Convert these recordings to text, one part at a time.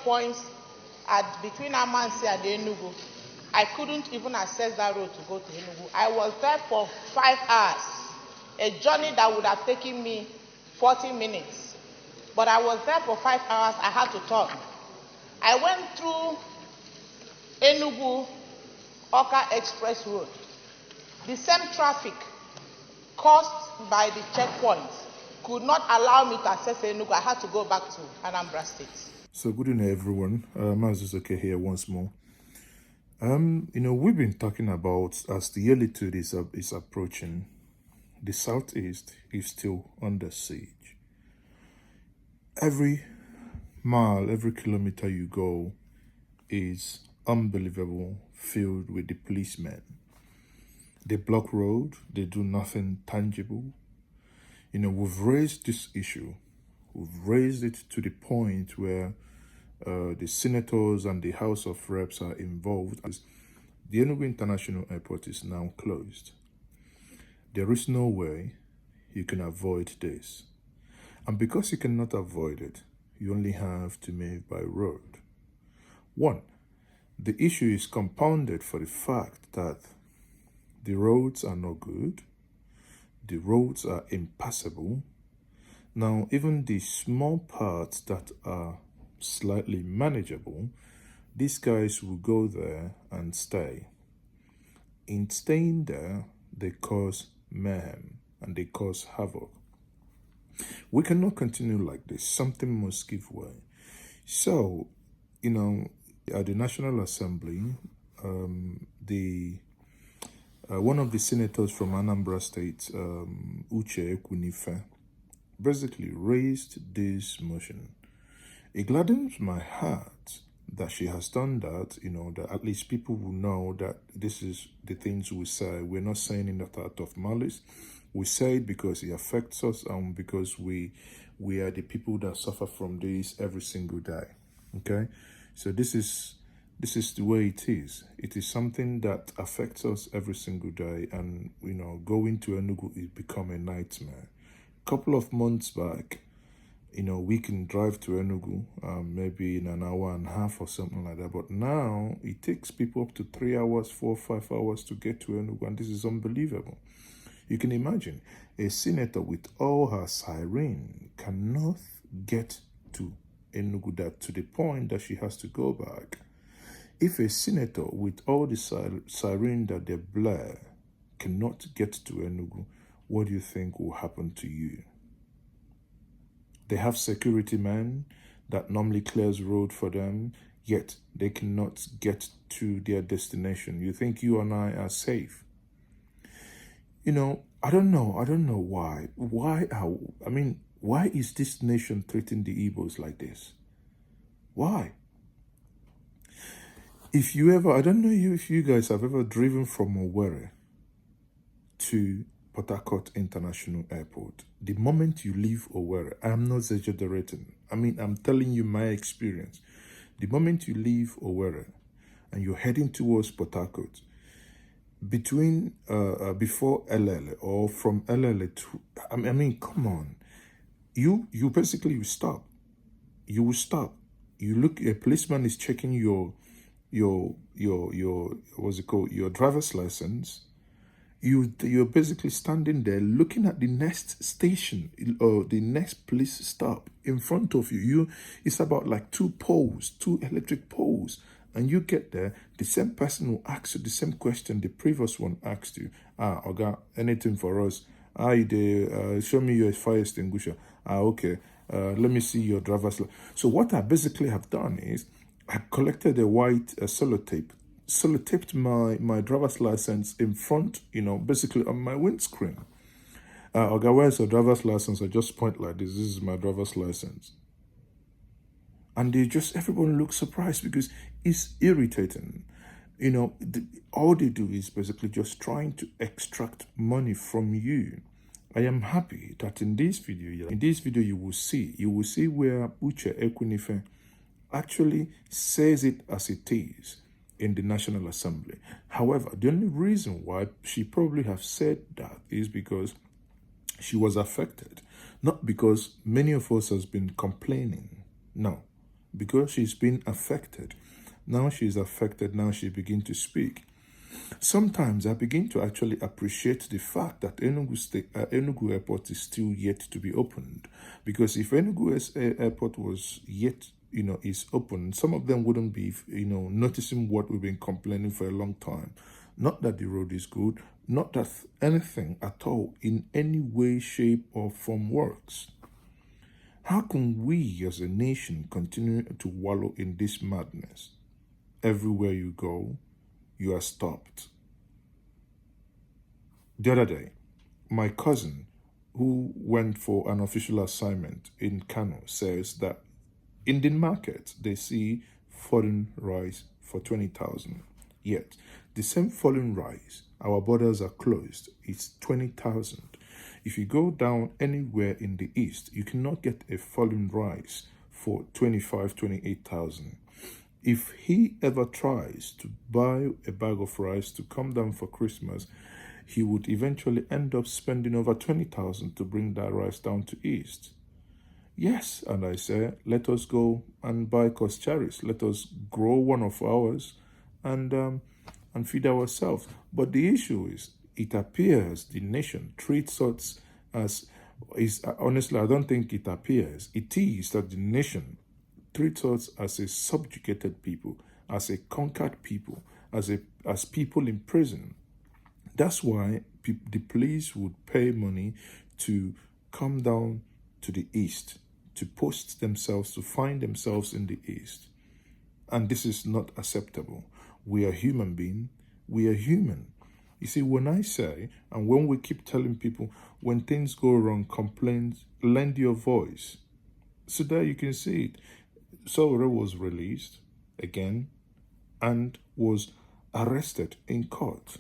checkpoints at between Amansi and Enugu. I couldn't even access that road to go to Enugu. I was there for 5 hours, a journey that would have taken me 40 minutes. But I was there for 5 hours, I had to turn. I went through Enugu-Oka Express Road. The same traffic caused by the checkpoints could not allow me to access Enugu. I had to go back to Anambra State. So good evening, everyone. Mazuzuke here once more. We've been talking about, as the yearly tour is approaching, the Southeast is still under siege. Every mile, every kilometer you go is unbelievable, filled with the policemen. They block road, they do nothing tangible. We've raised this issue. We've raised it to the point where the senators and the House of Reps are involved. The Enugu International Airport is now closed. There is no way you can avoid this. And because you cannot avoid it, you only have to move by road. One, the issue is compounded for the fact that the roads are not good. The roads are impassable. Now, even the small parts that are slightly manageable, these guys will go there and stay. In staying there, they cause mayhem and they cause havoc. We cannot continue like this. Something must give way. So, at the National Assembly, one of the senators from Anambra State, Uche Ekwunife, basically raised this motion. It gladdens my heart that she has done that, that at least people will know that this is the things we say. We're not saying it out of malice. We say it because it affects us and because we are the people that suffer from this every single day. Okay? So this is the way it is. It is something that affects us every single day, and going to Enugu is become a nightmare. A couple of months back, we can drive to Enugu maybe in an hour and a half or something like that. But now it takes people up to 3 hours, 4 or 5 hours to get to Enugu, and this is unbelievable. You can imagine a senator with all her siren cannot get to Enugu, that to the point that she has to go back. If a senator with all the siren that they blare cannot get to Enugu, what do you think will happen to you? They have security men that normally clears road for them, yet they cannot get to their destination. You think you and I are safe? I don't know why. Why is this nation treating the Igbos like this? Why? I don't know if you guys have ever driven from Owerri to Port Harcourt International Airport. The moment you leave Owerri, I'm not exaggerating. I'm telling you my experience. The moment you leave Owerri and you're heading towards Port Harcourt, between before LL or from LL to, come on. You basically stop. You will stop. You look, a policeman is checking your what's it called, your driver's license. You're basically standing there looking at the next station or the next police stop in front of you. It's about like 2 electric poles. And you get there, the same person will ask you the same question the previous one asked you. Oga, anything for us? Show me your fire extinguisher. Okay. Let me see your driver's license. So what I basically have done is I collected a white sellotaped my driver's license in front, basically on my windscreen. Oga, where's your driver's license? I just point like this. This is my driver's license. And everyone looks surprised because it's irritating. All they do is basically just trying to extract money from you. I am happy that in this video you will see where Uche Ekwunife actually says it as it is in the National Assembly. However, the only reason why she probably have said that is because she was affected, not because many of us has been complaining. No, because she's been affected. Now she's affected, now she begins to speak. Sometimes I begin to actually appreciate the fact that Enugu Airport is still yet to be opened. Because if Enugu Airport was yet, is open, some of them wouldn't be, noticing what we've been complaining for a long time. Not that the road is good, not that anything at all in any way, shape, or form works. How can we as a nation continue to wallow in this madness? Everywhere you go, you are stopped. The other day, my cousin, who went for an official assignment in Kano, says that in the market, they see fallen rice for 20,000. Yet, the same fallen rice, our borders are closed, it's 20,000. If you go down anywhere in the east, you cannot get a fallen rice for 25,000, 28,000. If he ever tries to buy a bag of rice to come down for Christmas, he would eventually end up spending over 20,000 to bring that rice down to east. Yes, and I say, let us go and buy cherries. Let us grow one of ours and feed ourselves. But the issue is, it appears the nation treats us honestly, I don't think it appears. It is that the nation treats us as a subjugated people, as a conquered people, as people in prison. That's why the police would pay money to come down to the east, to post themselves, to find themselves in the east. And this is not acceptable. We are human beings. We are human. You see, when I say, and when we keep telling people, when things go wrong, complain, lend your voice. So there you can see it. Sowore was released again and was arrested in court.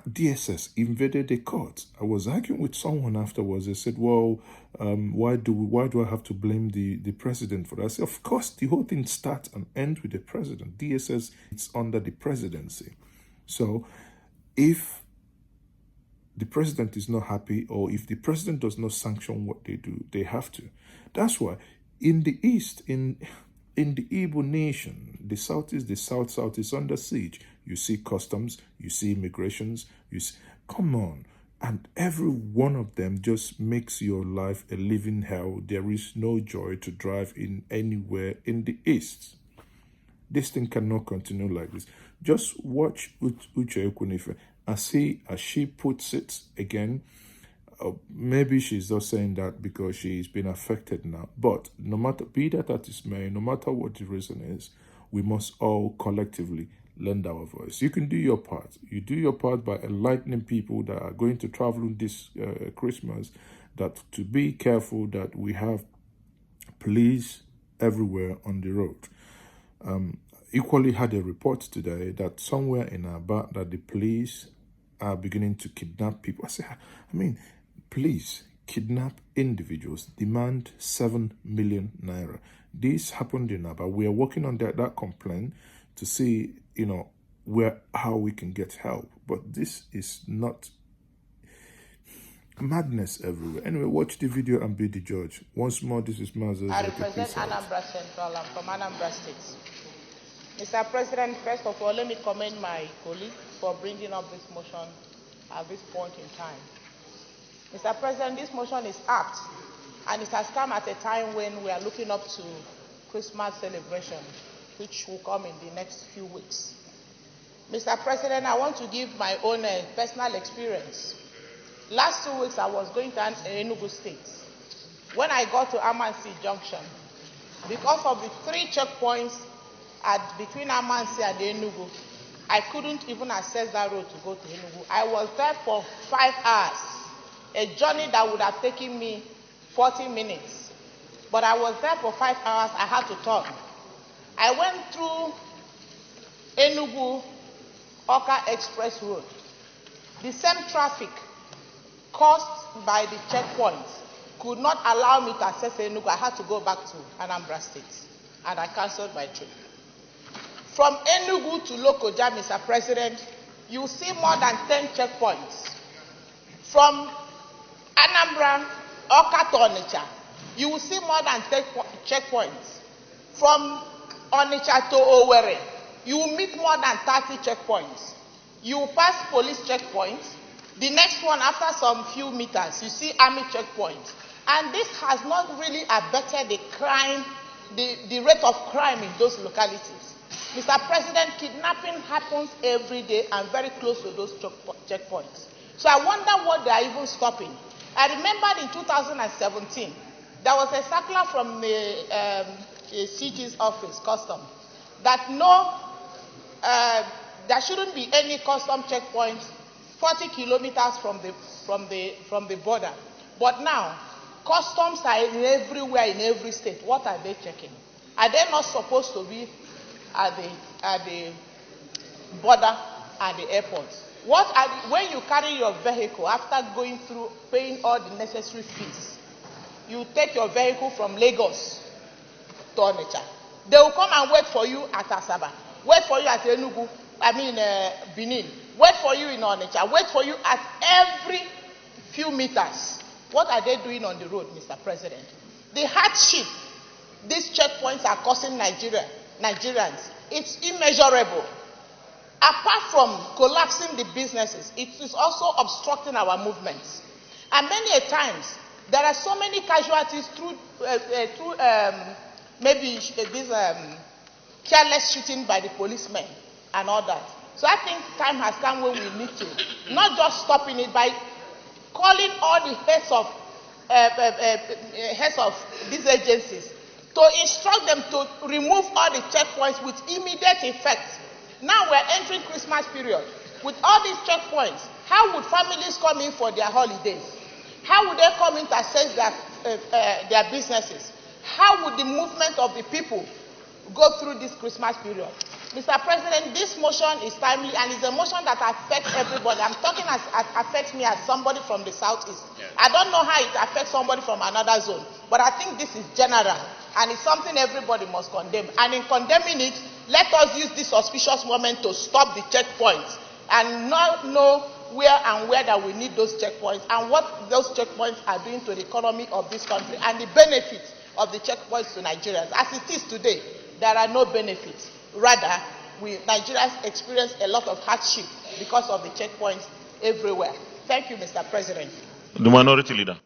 DSS invaded the court. I was arguing with someone afterwards. They said, well, why do I have to blame the president for that? I said, of course, the whole thing starts and ends with the president. DSS, it's under the presidency. So if the president is not happy, or if the president does not sanction what they do, they have to. That's why in the East, in the Igbo nation, the SouthEast, the SouthSouth is under siege. You see customs, you see immigrations, come on. And every one of them just makes your life a living hell. There is no joy to drive in anywhere in the East. This thing cannot continue like this. Just watch Uche Ekwunife. As she puts it again, maybe she's just saying that because she's been affected now. But no matter, be that as it may, no matter what the reason is, we must all collectively lend our voice. You can do your part. You do your part by enlightening people that are going to travel this Christmas, that to be careful that we have police everywhere on the road. Equally had a report today that somewhere in Aba that the police are beginning to kidnap people. Please kidnap individuals, demand 7 million naira. This happened in Aba. We are working on that complaint to see, how we can get help. But this is not madness everywhere. Anyway, watch the video and be the judge. Once more, this is Mazes. I represent Anambra Central. I'm from Anambra State. Mr. President, first of all, let me commend my colleague for bringing up this motion at this point in time. Mr. President, this motion is apt, and it has come at a time when we are looking up to Christmas celebration, which will come in the next few weeks. Mr. President, I want to give my own personal experience. Last 2 weeks, I was going to Enugu State. When I got to Amansi Junction, because of the 3 checkpoints between Amansi and Enugu, I couldn't even access that road to go to Enugu. I was there for 5 hours, a journey that would have taken me 40 minutes. But I was there for 5 hours, I had to turn. I went through Enugu-Oka Express Road. The same traffic caused by the checkpoints could not allow me to access Enugu. I had to go back to Anambra State, and I cancelled my trip. From Enugu to Lokoja, Mr. President, you see more than 10 checkpoints. From Anambra, Oka to Onitsha, you will see more than 10 checkpoints. From Onitsha to Owerri, you will meet more than 30 checkpoints. You will pass police checkpoints. The next one, after some few meters, you see army checkpoints. And this has not really abated the crime, the rate of crime in those localities. Mr. President, kidnapping happens every day and very close to those checkpoints. So I wonder what they are even stopping. I remember in 2017, there was a circular from the CG's office, custom, that there shouldn't be any custom checkpoints 40 kilometers from the border. But now, customs are everywhere in every state. What are they checking? Are they not supposed to be at the border at the airports? When you carry your vehicle after going through paying all the necessary fees, you take your vehicle from Lagos to Onitsha. They will come and wait for you at Asaba, wait for you at Enugu, Benin, wait for you in Onitsha, wait for you at every few meters. What are they doing on the road, Mr. President? The hardship these checkpoints are causing Nigerians, it's immeasurable. Apart from collapsing the businesses, it is also obstructing our movements. And many a times, there are so many casualties through maybe this careless shooting by the policemen and all that. So I think time has come when we need to not just stopping it by calling all the heads of these agencies to instruct them to remove all the checkpoints with immediate effect. Now we're entering Christmas period. With all these checkpoints, how would families come in for their holidays? How would they come in to assess their businesses? How would the movement of the people go through this Christmas period? Mr. President, this motion is timely and it's a motion that affects everybody. I'm talking as affects me as somebody from the Southeast. Yeah. I don't know how it affects somebody from another zone, but I think this is general and it's something everybody must condemn. And in condemning it, let us use this auspicious moment to stop the checkpoints and not know where that we need those checkpoints and what those checkpoints are doing to the economy of this country and the benefits of the checkpoints to Nigerians. As it is today, there are no benefits. Rather, Nigerians experience a lot of hardship because of the checkpoints everywhere. Thank you, Mr. President. The Minority Leader.